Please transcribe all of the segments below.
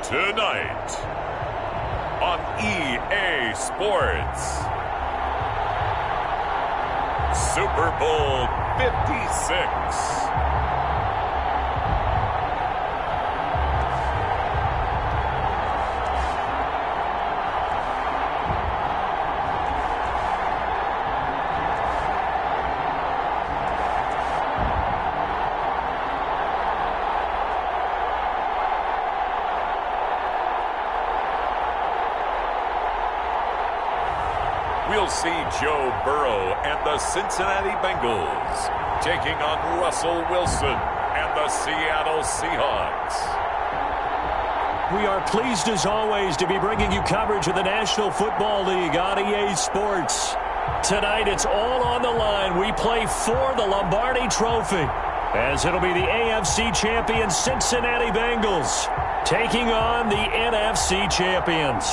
Tonight on EA Sports, Super Bowl 56. We'll see Joe Burrow and the Cincinnati Bengals taking on Russell Wilson and the Seattle Seahawks. We are pleased as always to be bringing you coverage of the National Football League on EA Sports. Tonight it's all on the line. We play for the Lombardi Trophy, as it'll be the AFC champion Cincinnati Bengals taking on the NFC champions.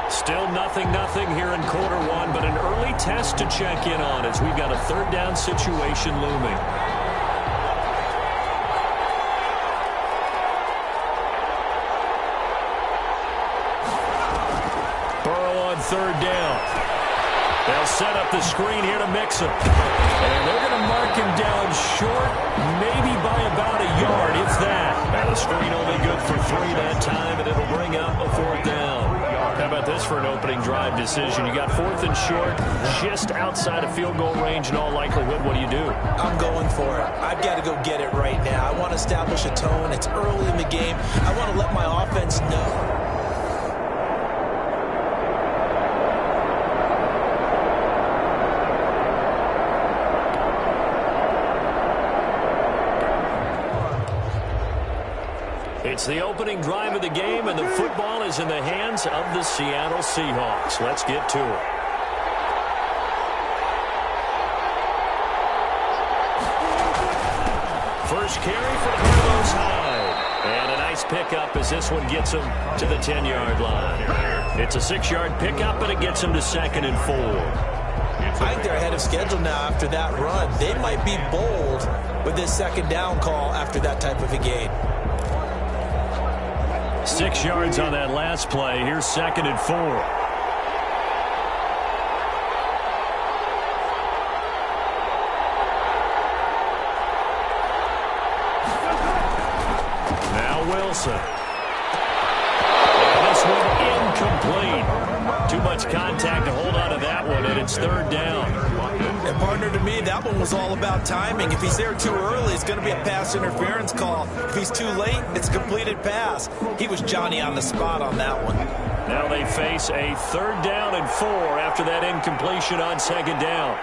Still nothing here in quarter one, but an early test to check in on as we've got a third down situation looming. Burrow on third down. They'll set up the screen here to mix him. And they're going to mark him down short, maybe by about a yard, if that. And the screen only good for 3 that time, and it'll bring up a fourth down. How about this for an opening drive decision? You got 4th and short, just outside of field goal range in all likelihood. What do you do? I'm going for it. I've got to go get it right now. I want to establish a tone. It's early in the game. I want to let my offense know. It's the opening drive of the game, and the football is in the hands of the Seattle Seahawks. Let's get to it. First carry for Carlos Hyde. And a nice pickup as this one gets him to the 10-yard line. It's a 6-yard pickup, and it gets him to 2nd and 4. I think they're ahead of schedule now after that run. They might be bold with this second down call after that type of a gain. 6 yards on that last play. Here's 2nd and 4. Now Wilson. And this one incomplete. Too much contact to hold on to that one, and it's 3rd down. And partner, to me, that one was all about timing. If he's there too early, it's going to be a pass interference call. If he's too late, it's a completed pass. He was Johnny on the spot on that one. Now they face a 3rd down and 4 after that incompletion on 2nd down.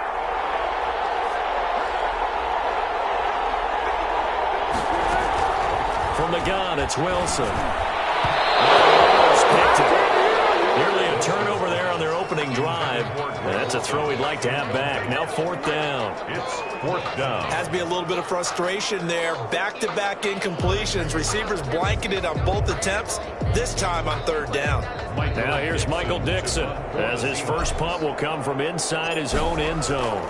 From the gun, it's Wilson. Almost picked it. Nearly a turnover there on their opening drive. And that's a throw he'd like to have back. Now 4th down. It's 4th down. Has to be a little bit of frustration there. Back-to-back incompletions. Receivers blanketed on both attempts, this time on 3rd down. Now here's Michael Dixon, as his first punt will come from inside his own end zone.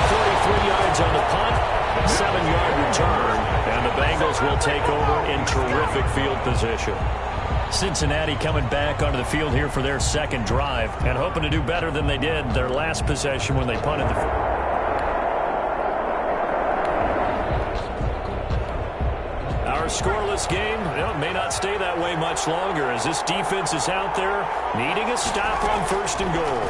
43 yards on the punt, 7-yard return, and the Bengals Bengals will take over in terrific field position. Cincinnati coming back onto the field here for their second drive and hoping to do better than they did their last possession when they punted the Our scoreless game may not stay that way much longer as this defense is out there needing a stop on 1st and goal.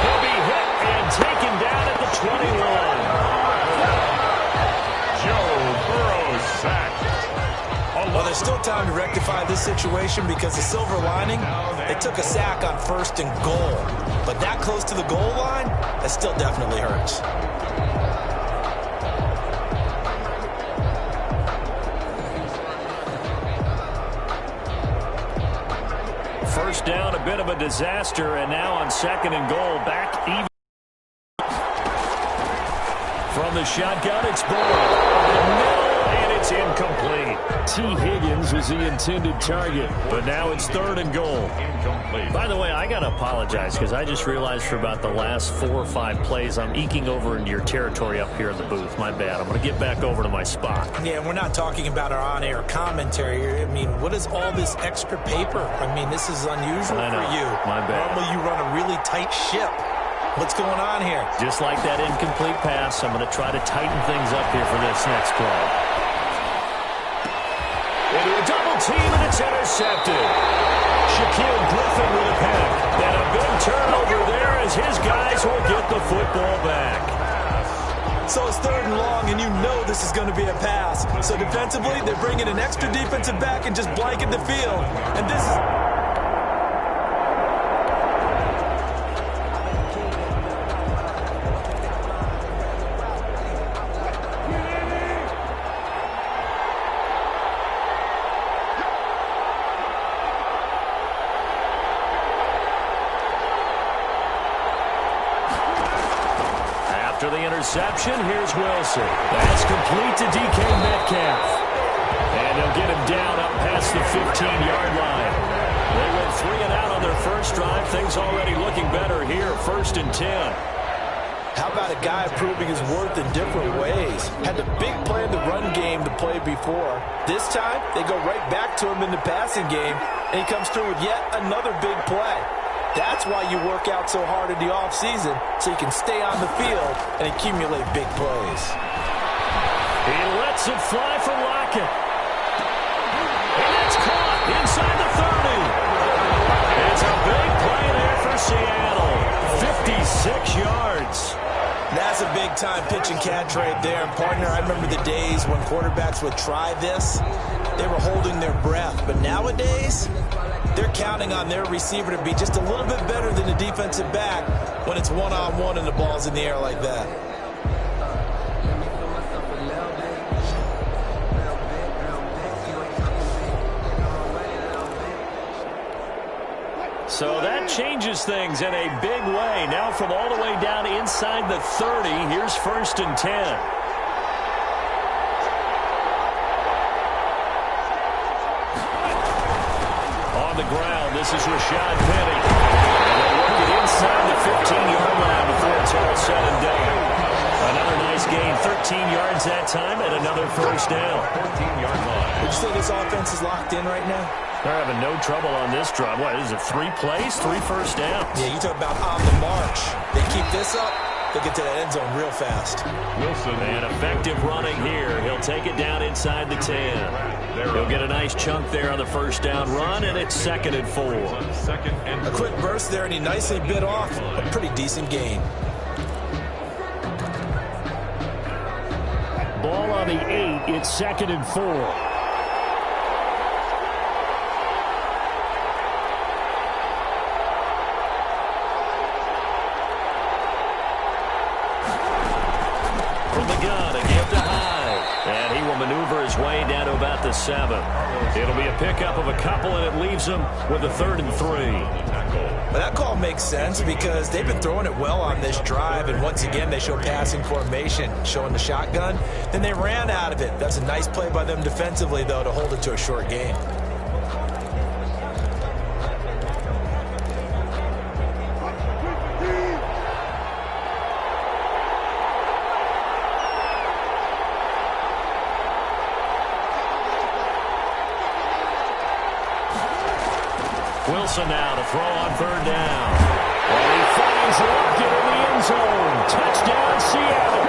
He'll be hit and taken down at the 21. Well, there's still time to rectify this situation because the silver lining, they took a sack on 1st and goal. But that close to the goal line, that still definitely hurts. First down, a bit of a disaster, and now on 2nd and goal, back even. From the shotgun, it's Boyd. And it's incomplete. T. Higgins was the intended target, but now it's 3rd and goal. Incomplete. By the way, I got to apologize because I just realized for about the last 4 or 5 plays, I'm eking over into your territory up here in the booth. My bad. I'm going to get back over to my spot. Yeah, we're not talking about our on-air commentary. I mean, what is all this extra paper? I mean, this is unusual for you. My bad. Normally you run a really tight ship. What's going on here? Just like that incomplete pass, I'm going to try to tighten things up here for this next play. Into a double team, and it's intercepted. Shaquille Griffin with a pick. And a big turnover there as his guys will get the football back. So it's 3rd and long, and you know this is going to be a pass. So defensively, they're bringing an extra defensive back and just blanket the field. And this is... After the interception, here's Wilson. That's complete to DK Metcalf. And they'll get him down up past the 15-yard line. They went 3 and out on their first drive. Things already looking better here, 1st and 10. How about a guy proving his worth in different ways? Had the big play in the run game to play before. This time, they go right back to him in the passing game, and he comes through with yet another big play. That's why you work out so hard in the offseason, so you can stay on the field and accumulate big plays. He lets it fly for Lockett. And it's caught inside the 30. It's a big play there for Seattle. 56 yards. That's a big-time pitch and catch right there. And, partner, I remember the days when quarterbacks would try this. They were holding their breath. But nowadays, they're counting on their receiver to be just a little bit better than the defensive back when it's one-on-one and the ball's in the air like that. So that changes things in a big way. Now from all the way down inside the 30, here's 1st and 10. On the ground, this is Rashad Penny. And they'll work it inside the 15-yard line before it's all said and done. Another nice gain, 13 yards that time, and another first down. 13-yard line. Would you say this offense is locked in right now? They're having no trouble on this drive. What, is it 3 plays, 3 first downs? Yeah, you talk about on the march. They keep this up, they'll get to that end zone real fast. Wilson. And effective running here. He'll take it down inside the 10. He'll get a nice chunk there on the first down run, and it's 2nd and 4. A quick burst there, and he nicely bit off a pretty decent gain. Ball on the 8. It's 2nd and 4. Maneuver his way down to about the 7. It'll be a pickup of a couple, and it leaves them with a 3rd and 3. Well, that call makes sense because they've been throwing it well on this drive, and once again they show passing formation, showing the shotgun. Then they ran out of it. That's a nice play by them defensively, though, to hold it to a short gain. Wilson now to throw on third down. And he finds Lockett in the end zone. Touchdown, Seattle.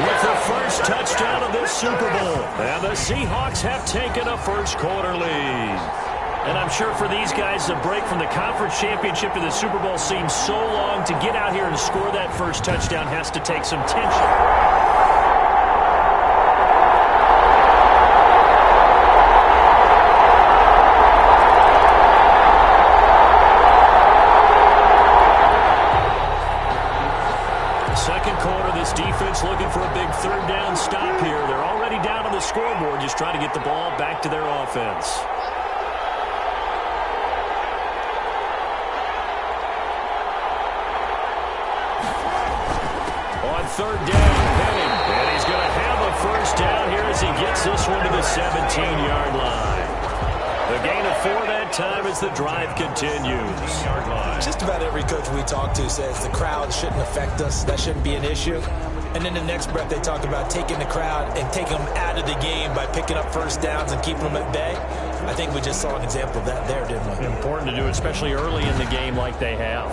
With the first touchdown of this Super Bowl. And the Seahawks have taken a first-quarter lead. And I'm sure for these guys, the break from the conference championship to the Super Bowl seems so long. To get out here and score that first touchdown has to take some tension. Second quarter, this defense looking for a big third down stop here. They're already down on the scoreboard, just trying to get the ball back to their offense. Third down, and he's going to have a first down here as he gets this one to the 17-yard line. The gain of 4 that time as the drive continues. Just about every coach we talk to says the crowd shouldn't affect us. That shouldn't be an issue. And then the next breath they talk about taking the crowd and taking them out of the game by picking up first downs and keeping them at bay. I think we just saw an example of that there, didn't we? Important to do, especially early in the game like they have.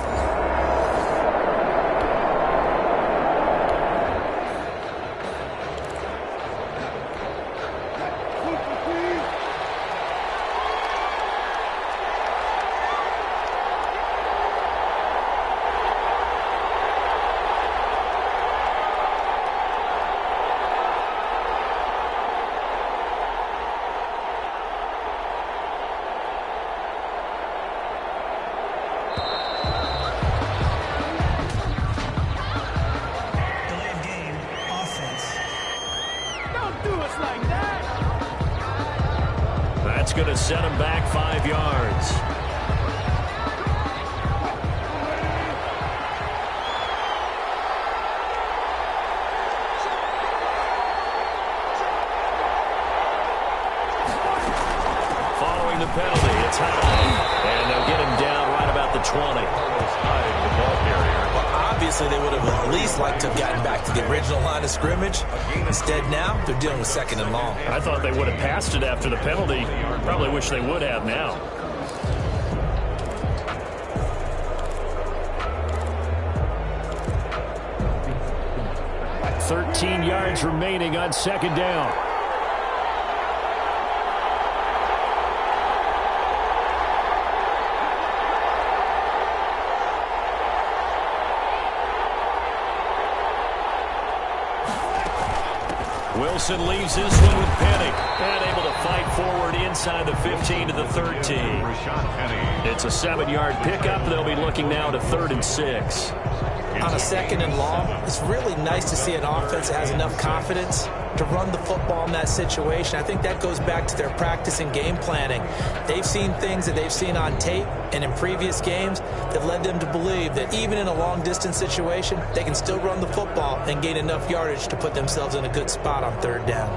That's going to set him back 5 yards. Following the penalty, it's high. And they'll get him down right about the 20. Obviously, they would have at least liked to have gotten back to the original line of scrimmage. Instead, now, they're dealing with second and long. I thought they would have passed it after the penalty. Probably wish they would have now. "13 yards remaining on second down. Wilson leaves this one with Penny. And able to fight forward inside the 15 to the 13. It's a 7-yard pickup. They'll be looking now to 3rd and 6. On a second and long, it's really nice to see an offense that has enough confidence to run the football in that situation. I think that goes back to their practice and game planning. They've seen things that they've seen on tape and in previous games that led them to believe that even in a long-distance situation, they can still run the football and gain enough yardage to put themselves in a good spot on third down.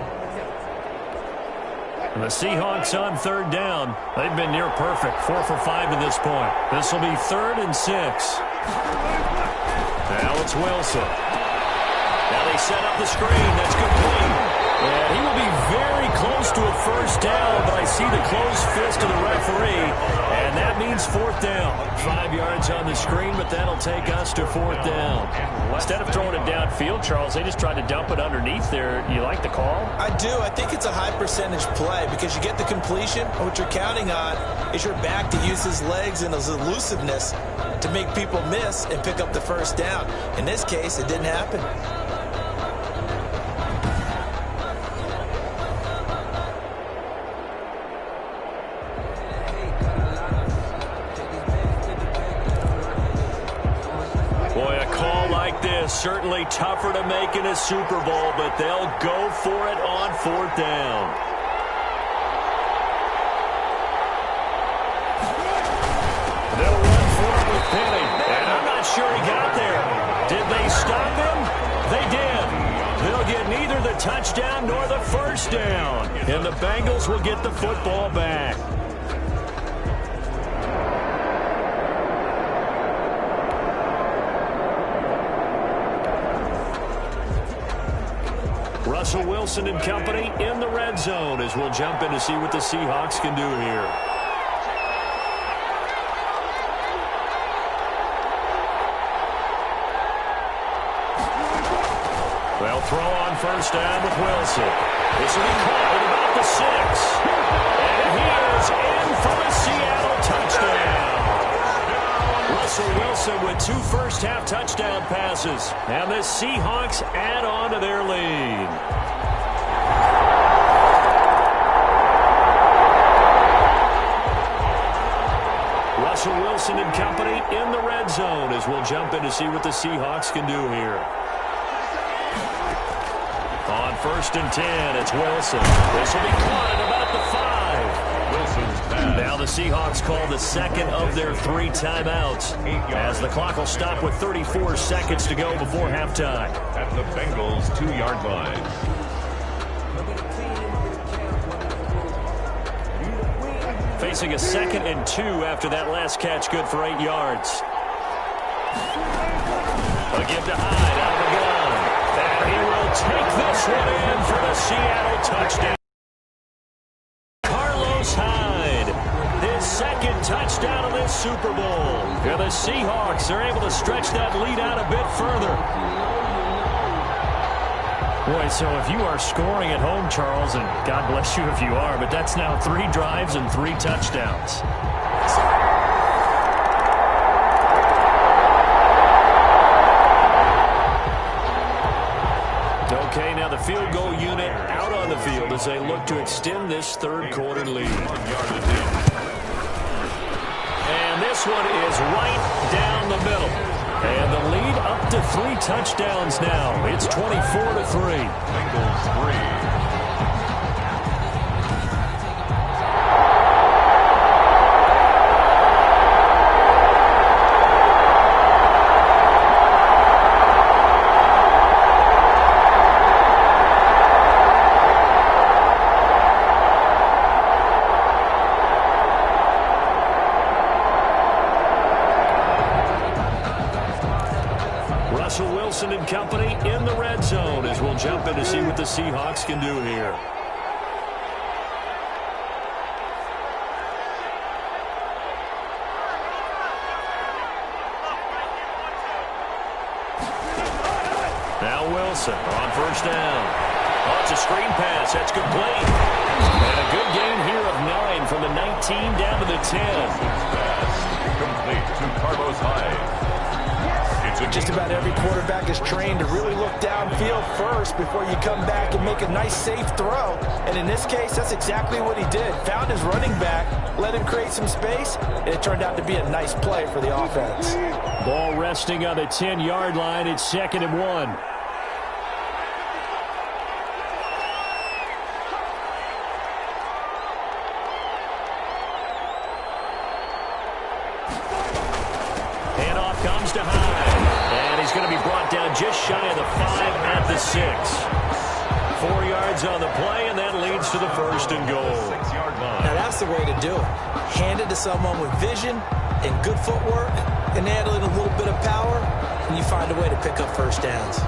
And the Seahawks on third down. They've been near perfect, 4 for 5 to this point. This will be 3rd and 6. Now it's Wilson. Now they set up the screen. That's complete. And he will be very close to a first down, but I see the closed fist of the referee, and that means 4th down. 5 yards on the screen, but that'll take us to 4th down. Instead of throwing it downfield, Charles, they just tried to dump it underneath there. You like the call? I do. I think it's a high percentage play because you get the completion, and what you're counting on is your back to use his legs and his elusiveness to make people miss and pick up the first down. In this case, it didn't happen. Certainly tougher to make in a Super Bowl, but they'll go for it on 4th down. They'll run for it with Penny, and I'm not sure he got there. Did they stop him? They did. They'll get neither the touchdown nor the first down, and the Bengals will get the football back. Russell Wilson and company in the red zone as we'll jump in to see what the Seahawks can do here. throw on first down with Wilson. This will be caught at about the 6. And he is in for a Seattle touchdown. Russell Wilson with 2 first-half touchdown passes. And the Seahawks add on to their lead. Russell Wilson and company in the red zone as we'll jump in to see what the Seahawks can do here. On first and 10, it's Wilson. This will be caught at about the 5. Wilson's pass. Now the Seahawks call the second of their 3 timeouts as the clock will stop with 34 seconds to go before halftime. At the Bengals' 2-yard line. Facing a 2nd and 2 after that last catch, good for 8 yards. A give to Hyde out of the gun. And he will take this one in for the Seattle touchdown. Carlos Hyde, his 2nd touchdown of this Super Bowl. And the Seahawks are able to stretch that lead out a bit further. Boy, so if you are scoring at home, Charles, and God bless you if you are, but that's now 3 drives and 3 touchdowns. Okay, now the field goal unit out on the field as they look to extend this 3rd quarter lead. And this one is right down the middle. And the lead up to 3 touchdowns now. It's 24-3. Bengals 3. Russell Wilson and company in the red zone as we'll jump in to see what the Seahawks can do here. Now Wilson on first down. Oh, it's a screen pass. That's complete. And a good gain here of 9 from the 19 down to the 10. Complete to Carlos Hyde. Just about every quarterback is trained to really look downfield first before you come back and make a nice, safe throw. And in this case, that's exactly what he did. Found his running back, let him create some space, and it turned out to be a nice play for the offense. Ball resting on the 10-yard line. It's 2nd and 1. Handoff comes to Hyde. And he's going to be brought down just shy of the 5 at the 6. 4 yards on the play, and that leads to the 1st and goal. 6-yard line. Now that's the way to do it. Hand it to someone with vision and good footwork, and add in a little bit of power, and you find a way to pick up first downs.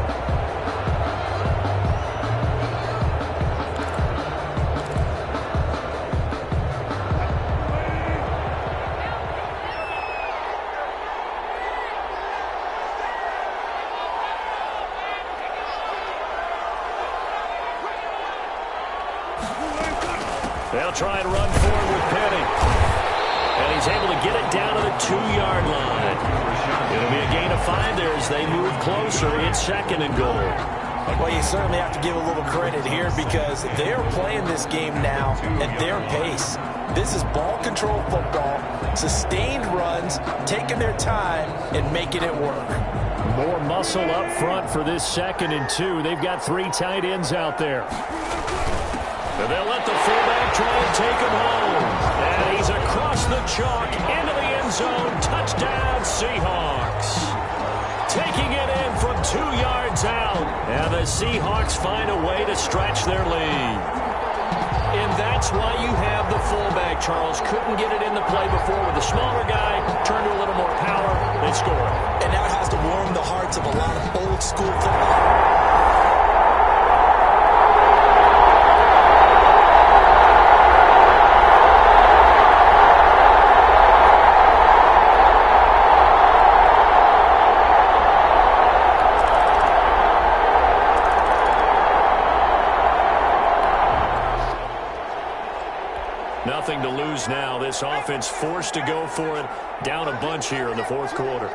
They'll try and run forward with Penny. And he's able to get it down to the 2-yard line. It'll be a gain of 5 there as they move closer. It's 2nd and goal. Well, you certainly have to give a little credit here because they're playing this game now at their pace. This is ball control football, sustained runs, taking their time and making it work. More muscle up front for this 2nd and 2. They've got 3 tight ends out there. And they'll let the fullback try and take him home. And he's across the chalk into the end zone. Touchdown, Seahawks. Taking it in from 2 yards out. And the Seahawks find a way to stretch their lead. And that's why you have the fullback, Charles. Couldn't get it in the play before with the smaller guy. Turned to a little more power. They score. And that has to warm the hearts of a lot of old school football. this offense forced to go for it, down a bunch here in the fourth quarter.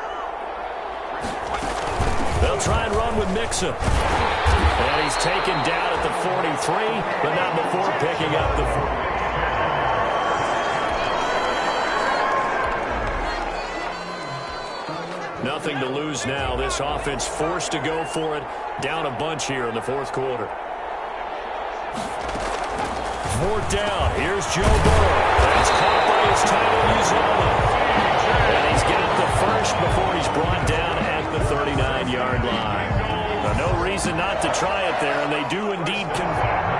They'll try and run with Mixon. And he's taken down at the 43, but not before picking up the 4. Nothing to lose now. This offense forced to go for it, down a bunch here in the fourth quarter. Fourth down. Here's Joe Burrow. That's caught by his tight end, Uzomah. And he's got the first before he's brought down at the 39-yard line. Now, no reason not to try it there, and they do indeed convert.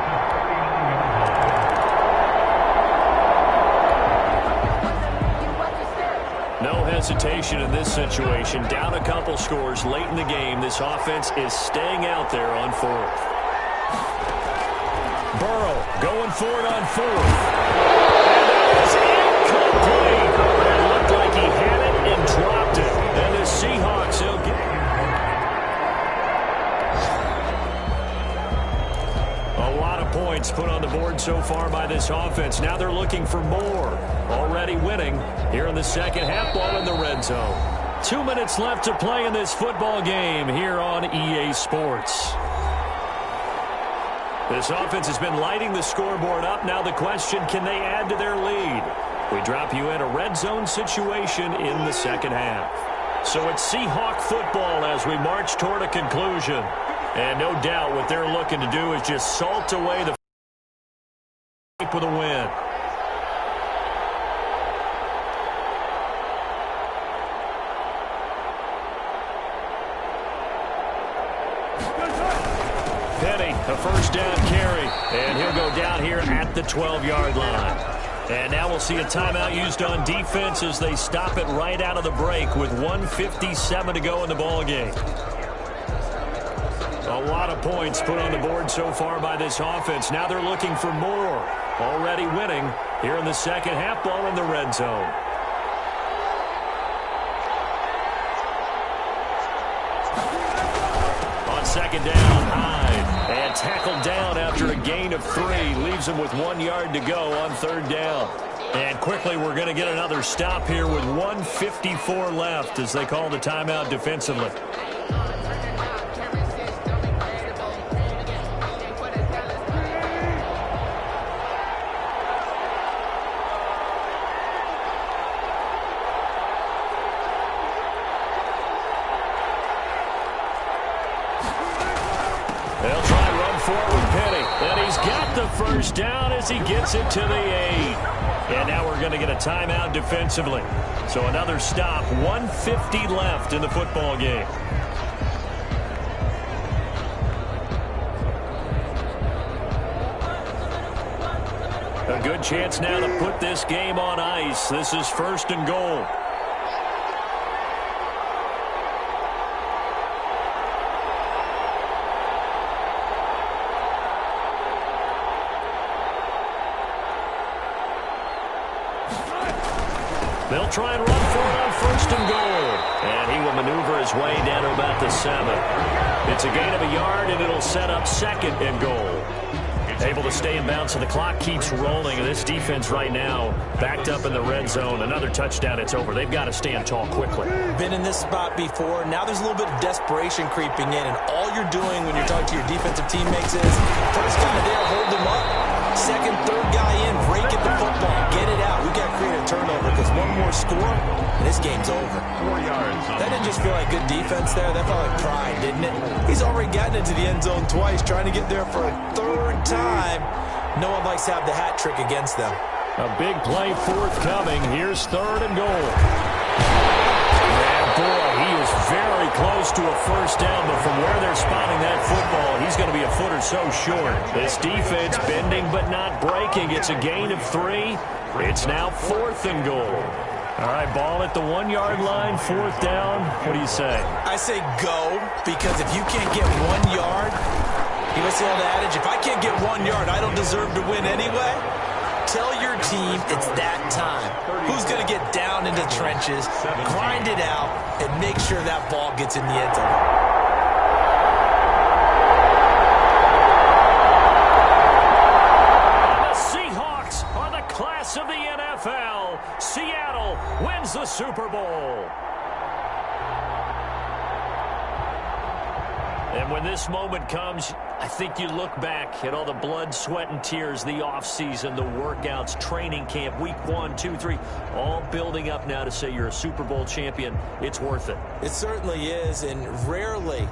No hesitation in this situation. Down a couple scores late in the game. This offense is staying out there on fourth. Burrow going for it on fourth. And that is incomplete. It looked like he had it and dropped it. And the Seahawks, they'll get a lot of points put on the board so far by this offense. Now they're looking for more. Already winning here in the second half, ball in the red zone. 2 minutes left to play in this football game here on EA Sports. This offense has been lighting the scoreboard up. Now the question, can they add to their lead? We drop you in a red zone situation in the second half. So it's Seahawk football as we march toward a conclusion. And no doubt what they're looking to do is just salt away the with a win. A first down carry, and he'll go down here at the 12-yard line. And now we'll see a timeout used on defense as they stop it right out of the break with 1:57 to go in the ballgame. A lot of points put on the board so far by this offense. Now they're looking for more. Already winning here in the second half, ball in the red zone. On second down, Hyde. And tackled down after a gain of 3. Leaves him with 1 yard to go on third down. And quickly we're going to get another stop here with 1:54 left as they call the timeout defensively. They'll try and run forward with Penny. And he's got the first down as he gets it to the 8. And now we're going to get a timeout defensively. So another stop, 1:50 left in the football game. A good chance now to put this game on ice. This is first and goal. They'll try and run for it on first and goal. And he will maneuver his way down to about the 7. It's a gain of a yard, and it'll set up second and goal. Able to stay in bounds, so the clock keeps rolling. And this defense right now backed up in the red zone. Another touchdown, it's over. They've got to stand tall quickly. Been in this spot before. Now there's a little bit of desperation creeping in. And all you're doing when you're talking to your defensive teammates is first guy there, hold him up. Second, third guy in, break at the football. Get it out. We've got to create a turnover because one more score, and this game's over. 4 yards. That didn't just feel like good defense there. That felt like pride, didn't it? He's already gotten into the end zone twice, trying to get there for a third time. No one likes to have the hat trick against them. A big play forthcoming. Here's third and goal. And boy, he is very close to a first down, but from where they're spotting that football, he's going to be a foot or so short. This defense bending but not breaking. It's a gain of 3. It's now fourth and goal. All right, ball at the 1 yard line, fourth down. What do you say? I say go, because if you can't get 1 yard, you must say the adage, if I can't get 1 yard, I don't deserve to win anyway. Tell your team it's that time. Who's going to get down into the trenches, grind it out, and make sure that ball gets in the end zone. The Seahawks are the class of the NFL. Super Bowl. And when this moment comes, I think you look back at all the blood, sweat, and tears, the offseason, the workouts, training camp, week 1, 2, 3, all building up now to say you're a Super Bowl champion. It's worth it. It certainly is, and rarely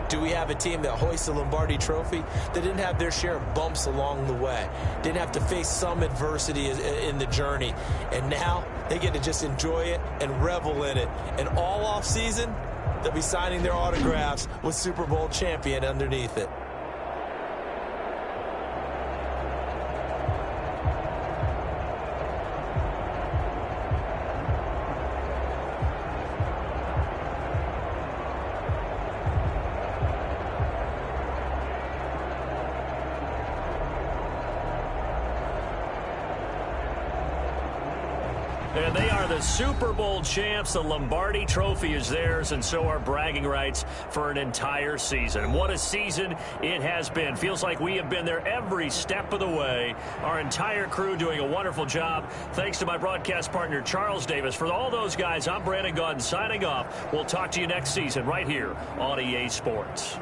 do we have a team that hoists a Lombardi trophy that didn't have their share of bumps along the way, didn't have to face some adversity in the journey, and now they get to just enjoy it and revel in it. And all offseason, they'll be signing their autographs with Super Bowl champion underneath it. And they are the Super Bowl champs. The Lombardi trophy is theirs, and so are bragging rights for an entire season. What a season it has been. Feels like we have been there every step of the way. Our entire crew doing a wonderful job. Thanks to my broadcast partner, Charles Davis. For all those guys, I'm Brandon Gaudin signing off. We'll talk to you next season right here on EA Sports.